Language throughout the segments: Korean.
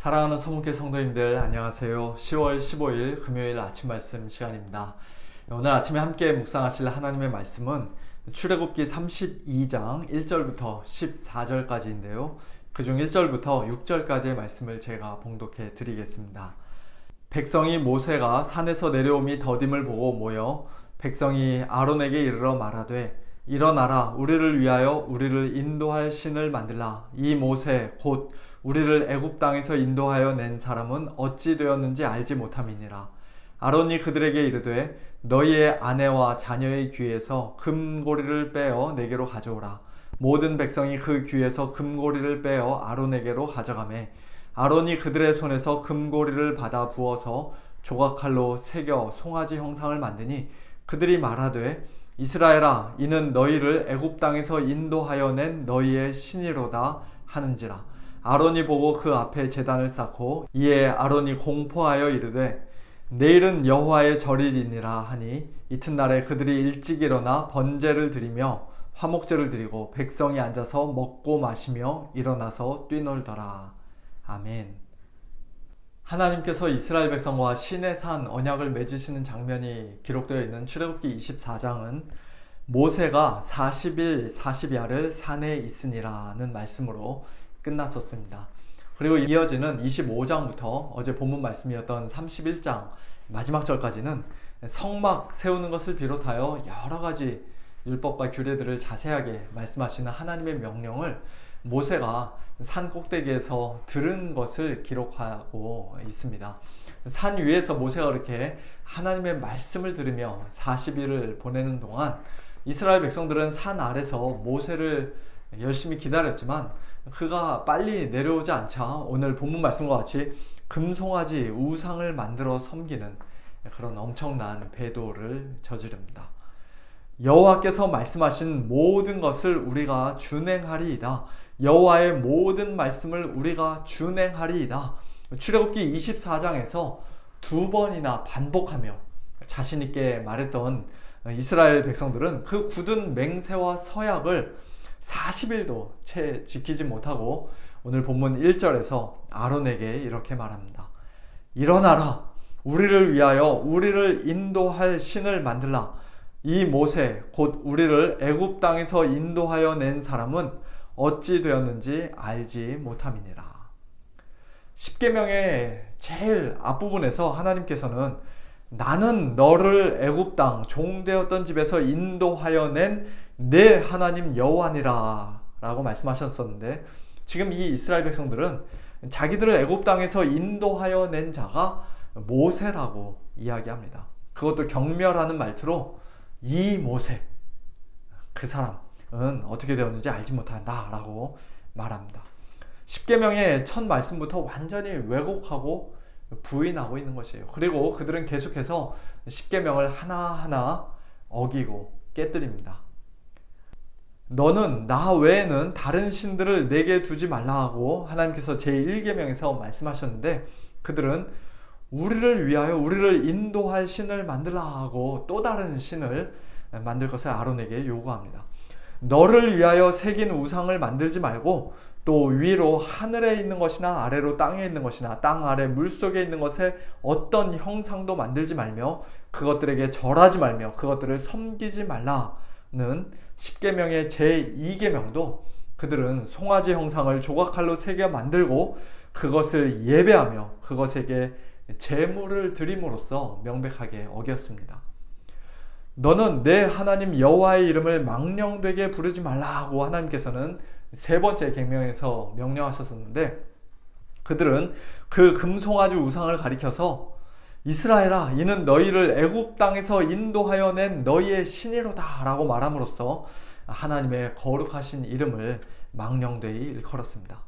사랑하는 서문교 성도님들 안녕하세요. 10월 15일 금요일 아침 말씀 시간입니다. 오늘 아침에 함께 묵상하실 하나님의 말씀은 출애굽기 32장 1절부터 14절까지인데요. 그중 1절부터 6절까지의 말씀을 제가 봉독해 드리겠습니다. 백성이 모세가 산에서 내려옴이 더딤을 보고 모여 백성이 아론에게 이르러 말하되 일어나라 우리를 위하여 우리를 인도할 신을 만들라. 이 모세 곧 우리를 애굽 땅에서 인도하여 낸 사람은 어찌 되었는지 알지 못함이니라. 아론이 그들에게 이르되 너희의 아내와 자녀의 귀에서 금고리를 빼어 내게로 가져오라. 모든 백성이 그 귀에서 금고리를 빼어 아론에게로 가져가매 아론이 그들의 손에서 금고리를 받아 부어서 조각칼로 새겨 송아지 형상을 만드니 그들이 말하되 이스라엘아 이는 너희를 애굽 땅에서 인도하여 낸 너희의 신이로다 하는지라. 아론이 보고 그 앞에 제단을 쌓고 이에 아론이 공포하여 이르되 내일은 여호와의 절일이니라 하니 이튿날에 그들이 일찍 일어나 번제를 드리며 화목제를 드리고 백성이 앉아서 먹고 마시며 일어나서 뛰놀더라. 아멘. 하나님께서 이스라엘 백성과 시내산 언약을 맺으시는 장면이 기록되어 있는 출애굽기 24장은 모세가 40일 40야를 산에 있으니라는 말씀으로 끝났었습니다. 그리고 이어지는 25장부터 어제 본문 말씀이었던 31장 마지막 절까지는 성막 세우는 것을 비롯하여 여러 가지 율법과 규례들을 자세하게 말씀하시는 하나님의 명령을 모세가 산 꼭대기에서 들은 것을 기록하고 있습니다. 산 위에서 모세가 그렇게 하나님의 말씀을 들으며 40일을 보내는 동안 이스라엘 백성들은 산 아래서 모세를 열심히 기다렸지만 그가 빨리 내려오지 않자 오늘 본문 말씀과 같이 금송아지 우상을 만들어 섬기는 그런 엄청난 배도를 저지릅니다. 여호와께서 말씀하신 모든 것을 우리가 준행하리이다. 여호와의 모든 말씀을 우리가 준행하리이다. 출애굽기 24장에서 두 번이나 반복하며 자신 있게 말했던 이스라엘 백성들은 그 굳은 맹세와 서약을 40일도 채 지키지 못하고 오늘 본문 1절에서 아론에게 이렇게 말합니다. 일어나라 우리를 위하여 우리를 인도할 신을 만들라. 이 모세 곧 우리를 애굽 땅에서 인도하여 낸 사람은 어찌 되었는지 알지 못함이니라. 십계명의 제일 앞부분에서 하나님께서는 나는 너를 애굽 땅 종되었던 집에서 인도하여 낸 내 하나님 여호와니라 라고 말씀하셨었는데 지금 이 이스라엘 백성들은 자기들을 애굽 땅에서 인도하여 낸 자가 모세라고 이야기합니다. 그것도 경멸하는 말투로 이 모세 그 사람은 어떻게 되었는지 알지 못한다 라고 말합니다. 십계명의 첫 말씀부터 완전히 왜곡하고 부인하고 있는 것이에요. 그리고 그들은 계속해서 십계명을 하나하나 어기고 깨뜨립니다. 너는 나 외에는 다른 신들을 내게 두지 말라 하고 하나님께서 제1계명에서 말씀하셨는데 그들은 우리를 위하여 우리를 인도할 신을 만들라 하고 또 다른 신을 만들 것을 아론에게 요구합니다. 너를 위하여 새긴 우상을 만들지 말고 또 위로 하늘에 있는 것이나 아래로 땅에 있는 것이나 땅 아래 물속에 있는 것에 어떤 형상도 만들지 말며 그것들에게 절하지 말며 그것들을 섬기지 말라는 십계명의 제2계명도 그들은 송아지 형상을 조각칼로 새겨 만들고 그것을 예배하며 그것에게 제물을 드림으로써 명백하게 어겼습니다. 너는 내 하나님 여호와의 이름을 망령되게 부르지 말라고 하나님께서는 세 번째 계명에서 명령하셨었는데 그들은 그 금송아지 우상을 가리켜서 이스라엘아 이는 너희를 애굽 땅에서 인도하여 낸 너희의 신이로다 라고 말함으로써 하나님의 거룩하신 이름을 망령되이 일컬었습니다.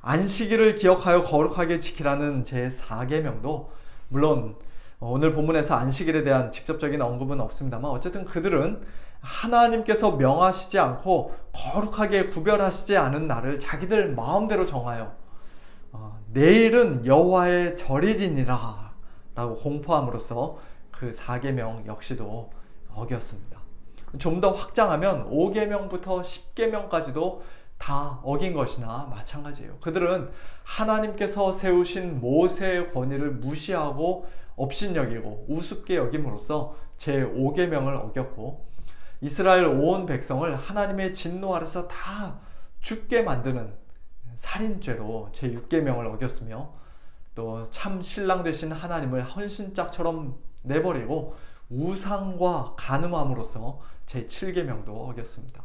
안식일을 기억하여 거룩하게 지키라는 제4계명도 물론 오늘 본문에서 안식일에 대한 직접적인 언급은 없습니다만 어쨌든 그들은 하나님께서 명하시지 않고 거룩하게 구별하시지 않은 날을 자기들 마음대로 정하여 내일은 여호와의 절일이니라 라고 공포함으로써 그 4계명 역시도 어겼습니다. 좀 더 확장하면 5계명부터 10계명까지도 다 어긴 것이나 마찬가지예요. 그들은 하나님께서 세우신 모세의 권위를 무시하고 업신여기고 우습게 여김으로써 제5계명을 어겼고, 이스라엘 온 백성을 하나님의 진노 아래서 다 죽게 만드는 살인죄로 제6계명을 어겼으며, 또 참 신랑 되신 하나님을 헌신짝처럼 내버리고 우상과 간음함으로써 제7계명도 어겼습니다.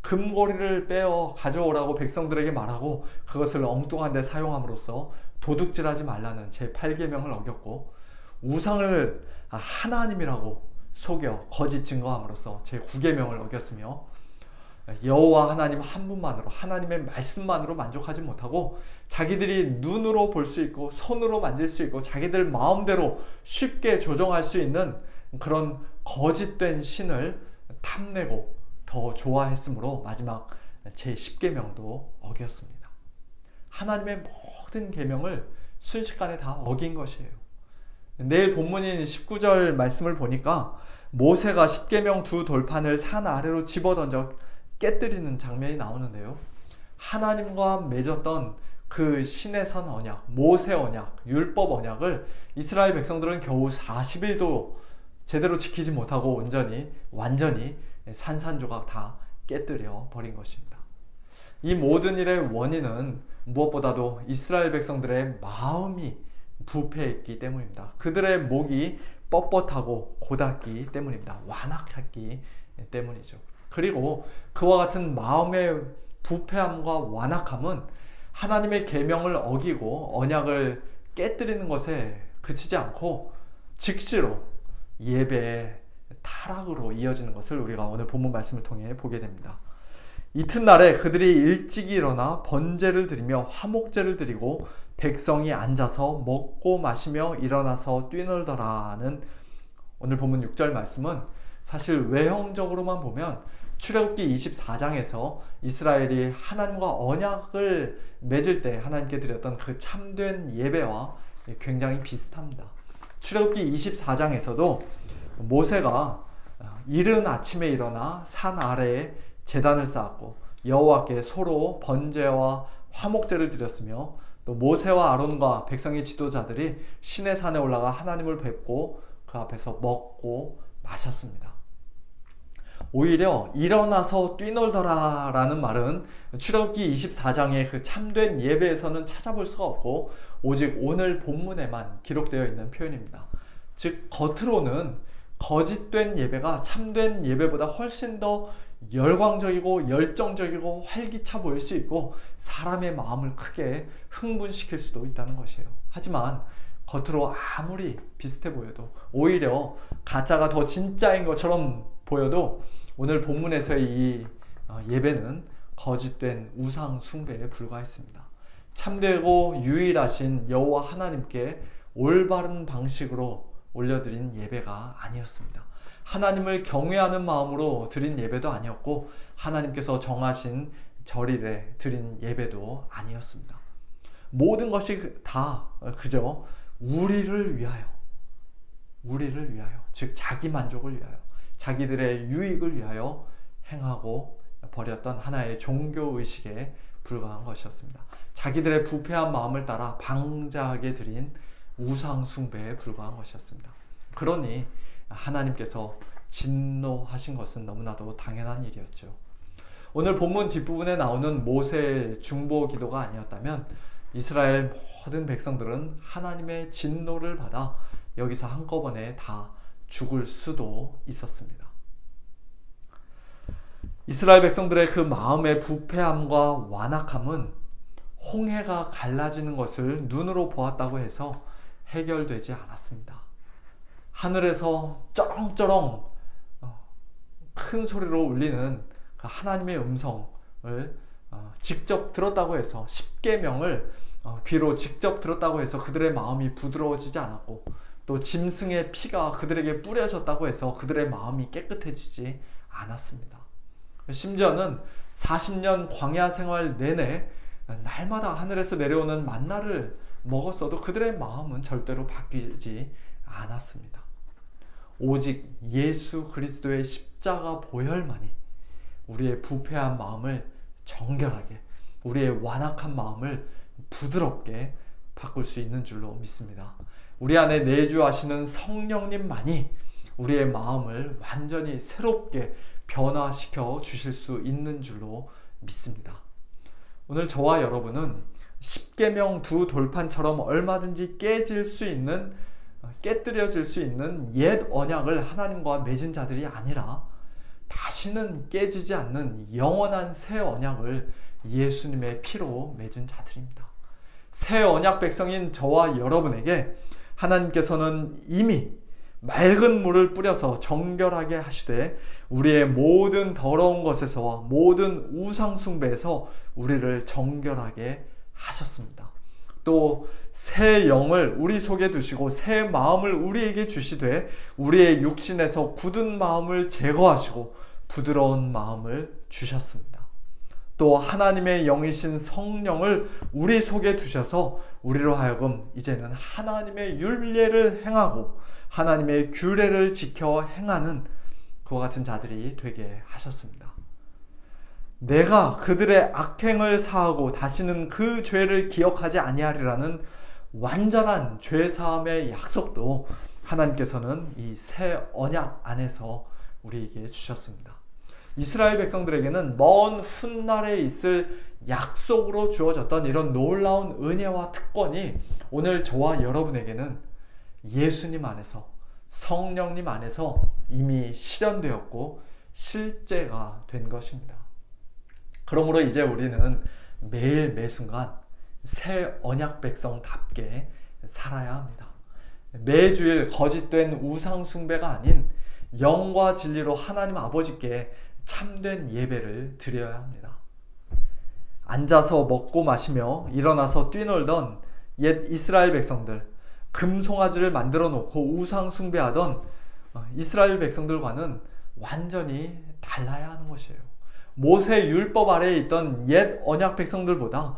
금고리를 빼어 가져오라고 백성들에게 말하고 그것을 엉뚱한 데 사용함으로써 도둑질하지 말라는 제8계명을 어겼고, 우상을 하나님이라고 속여 거짓 증거함으로써 제9계명을 어겼으며, 여호와 하나님 한 분만으로, 하나님의 말씀만으로 만족하지 못하고 자기들이 눈으로 볼 수 있고 손으로 만질 수 있고 자기들 마음대로 쉽게 조정할 수 있는 그런 거짓된 신을 탐내고 더 좋아했으므로 마지막 제10계명도 어겼습니다. 하나님의 모든 계명을 순식간에 다 어긴 것이에요. 내일 본문인 19절 말씀을 보니까 모세가 10계명 두 돌판을 산 아래로 집어던져 깨뜨리는 장면이 나오는데요. 하나님과 맺었던 그 신에선 언약, 모세 언약, 율법 언약을 이스라엘 백성들은 겨우 40일도 제대로 지키지 못하고 완전히 산산조각 다 깨뜨려 버린 것입니다. 이 모든 일의 원인은 무엇보다도 이스라엘 백성들의 마음이 부패했기 때문입니다. 그들의 목이 뻣뻣하고 곧았기 때문입니다. 완악했기 때문이죠. 그리고 그와 같은 마음의 부패함과 완악함은 하나님의 계명을 어기고 언약을 깨뜨리는 것에 그치지 않고 즉시로 예배의 타락으로 이어지는 것을 우리가 오늘 본문 말씀을 통해 보게 됩니다. 이튿날에 그들이 일찍 일어나 번제를 드리며 화목제를 드리고 백성이 앉아서 먹고 마시며 일어나서 뛰놀더라는 오늘 본문 6절 말씀은 사실 외형적으로만 보면 출애굽기 24장에서 이스라엘이 하나님과 언약을 맺을 때 하나님께 드렸던 그 참된 예배와 굉장히 비슷합니다. 출애굽기 24장에서도 모세가 이른 아침에 일어나 산 아래에 제단을 쌓았고 여호와께 소로 번제와 화목제를 드렸으며, 또 모세와 아론과 백성의 지도자들이 시내 산에 올라가 하나님을 뵙고 그 앞에서 먹고 마셨습니다. 오히려 일어나서 뛰놀더라 라는 말은 출애굽기 24장의 그 참된 예배에서는 찾아볼 수가 없고 오직 오늘 본문에만 기록되어 있는 표현입니다. 즉 겉으로는 거짓된 예배가 참된 예배보다 훨씬 더 열광적이고 열정적이고 활기차 보일 수 있고 사람의 마음을 크게 흥분시킬 수도 있다는 것이에요. 하지만 겉으로 아무리 비슷해 보여도, 오히려 가짜가 더 진짜인 것처럼 보여도 오늘 본문에서의 이 예배는 거짓된 우상 숭배에 불과했습니다. 참되고 유일하신 여호와 하나님께 올바른 방식으로 올려드린 예배가 아니었습니다. 하나님을 경외하는 마음으로 드린 예배도 아니었고 하나님께서 정하신 절일에 드린 예배도 아니었습니다. 모든 것이 다 그저 우리를 위하여, 즉 자기 만족을 위하여, 자기들의 유익을 위하여 행하고 버렸던 하나의 종교의식에 불과한 것이었습니다. 자기들의 부패한 마음을 따라 방자하게 드린 우상 숭배에 불과한 것이었습니다. 그러니 하나님께서 진노하신 것은 너무나도 당연한 일이었죠. 오늘 본문 뒷부분에 나오는 모세의 중보 기도가 아니었다면 이스라엘 모든 백성들은 하나님의 진노를 받아 여기서 한꺼번에 다 죽을 수도 있었습니다. 이스라엘 백성들의 그 마음의 부패함과 완악함은 홍해가 갈라지는 것을 눈으로 보았다고 해서 해결되지 않았습니다. 하늘에서 쩌렁쩌렁 큰 소리로 울리는 그 하나님의 음성을 직접 들었다고 해서 10계명을 귀로 직접 들었다고 해서 그들의 마음이 부드러워지지 않았고, 또 짐승의 피가 그들에게 뿌려졌다고 해서 그들의 마음이 깨끗해지지 않았습니다. 심지어는 40년 광야 생활 내내 날마다 하늘에서 내려오는 만나를 먹었어도 그들의 마음은 절대로 바뀌지 않았습니다. 오직 예수 그리스도의 십자가 보혈만이 우리의 부패한 마음을 정결하게 우리의 완악한 마음을 부드럽게 바꿀 수 있는 줄로 믿습니다. 우리 안에 내주하시는 성령님만이 우리의 마음을 완전히 새롭게 변화시켜 주실 수 있는 줄로 믿습니다. 오늘 저와 여러분은 십계명 두 돌판처럼 얼마든지 깨뜨려질 수 있는 옛 언약을 하나님과 맺은 자들이 아니라 다시는 깨지지 않는 영원한 새 언약을 예수님의 피로 맺은 자들입니다. 새 언약 백성인 저와 여러분에게 하나님께서는 이미 맑은 물을 뿌려서 정결하게 하시되 우리의 모든 더러운 것에서와 모든 우상 숭배에서 우리를 정결하게 하셨습니다. 또 새 영을 우리 속에 두시고 새 마음을 우리에게 주시되 우리의 육신에서 굳은 마음을 제거하시고 부드러운 마음을 주셨습니다. 또 하나님의 영이신 성령을 우리 속에 두셔서 우리로 하여금 이제는 하나님의 율례를 행하고 하나님의 규례를 지켜 행하는 그와 같은 자들이 되게 하셨습니다. 내가 그들의 악행을 사하고 다시는 그 죄를 기억하지 아니하리라는 완전한 죄사함의 약속도 하나님께서는 이 새 언약 안에서 우리에게 주셨습니다. 이스라엘 백성들에게는 먼 훗날에 있을 약속으로 주어졌던 이런 놀라운 은혜와 특권이 오늘 저와 여러분에게는 예수님 안에서, 성령님 안에서 이미 실현되었고 실제가 된 것입니다. 그러므로 이제 우리는 매일 매순간 새 언약 백성답게 살아야 합니다. 매주일 거짓된 우상 숭배가 아닌 영과 진리로 하나님 아버지께 참된 예배를 드려야 합니다. 앉아서 먹고 마시며 일어나서 뛰놀던 옛 이스라엘 백성들, 금송아지를 만들어 놓고 우상 숭배하던 이스라엘 백성들과는 완전히 달라야 하는 것이에요. 모세 율법 아래에 있던 옛 언약 백성들보다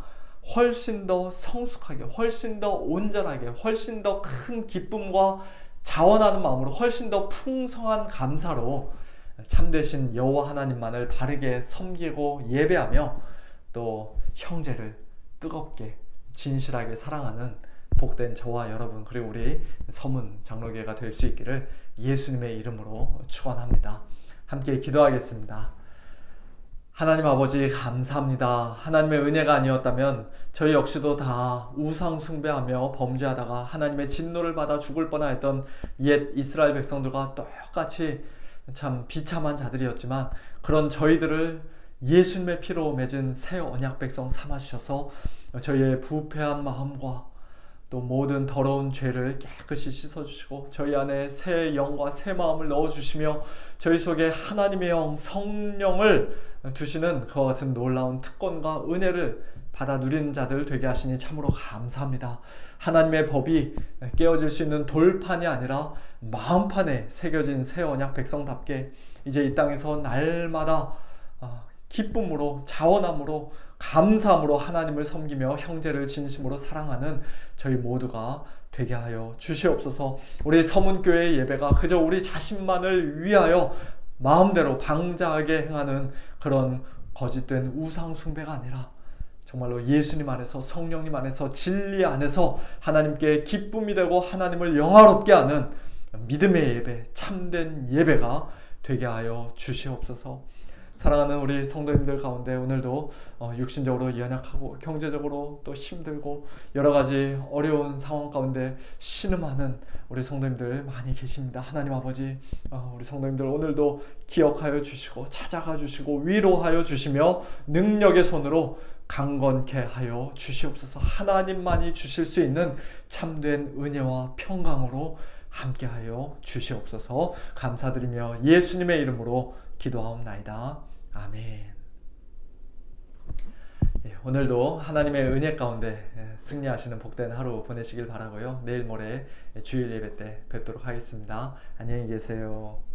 훨씬 더 성숙하게, 훨씬 더 온전하게, 훨씬 더 큰 기쁨과 자원하는 마음으로, 훨씬 더 풍성한 감사로 참되신 여호와 하나님만을 바르게 섬기고 예배하며 또 형제를 뜨겁게 진실하게 사랑하는 복된 저와 여러분, 그리고 우리 서문 장로교회가 될 수 있기를 예수님의 이름으로 축원합니다. 함께 기도하겠습니다. 하나님 아버지 감사합니다. 하나님의 은혜가 아니었다면 저희 역시도 다 우상 숭배하며 범죄하다가 하나님의 진노를 받아 죽을 뻔하였던 옛 이스라엘 백성들과 똑같이 참 비참한 자들이었지만 그런 저희들을 예수님의 피로 맺은 새 언약 백성 삼아주셔서 저희의 부패한 마음과 또 모든 더러운 죄를 깨끗이 씻어주시고 저희 안에 새 영과 새 마음을 넣어주시며 저희 속에 하나님의 영 성령을 두시는 그와 같은 놀라운 특권과 은혜를 받아 누리는 자들 되게 하시니 참으로 감사합니다. 하나님의 법이 깨어질 수 있는 돌판이 아니라 마음판에 새겨진 새 언약 백성답게 이제 이 땅에서 날마다 기쁨으로, 자원함으로, 감사함으로 하나님을 섬기며 형제를 진심으로 사랑하는 저희 모두가 되게 하여 주시옵소서. 우리 서문교회의 예배가 그저 우리 자신만을 위하여 마음대로 방자하게 행하는 그런 거짓된 우상 숭배가 아니라 정말로 예수님 안에서, 성령님 안에서, 진리 안에서 하나님께 기쁨이 되고 하나님을 영화롭게 하는 믿음의 예배, 참된 예배가 되게 하여 주시옵소서. 사랑하는 우리 성도님들 가운데 오늘도 육신적으로 연약하고 경제적으로 또 힘들고 여러 가지 어려운 상황 가운데 신음하는 우리 성도님들 많이 계십니다. 하나님 아버지, 우리 성도님들 오늘도 기억하여 주시고 찾아가 주시고 위로하여 주시며 능력의 손으로 강건케 하여 주시옵소서. 하나님만이 주실 수 있는 참된 은혜와 평강으로 함께하여 주시옵소서. 감사드리며 예수님의 이름으로 기도하옵나이다. 아멘. 오늘도 하나님의 은혜 가운데 승리하시는 복된 하루 보내시길 바라고요. 내일 모레 주일 예배 때 뵙도록 하겠습니다. 안녕히 계세요.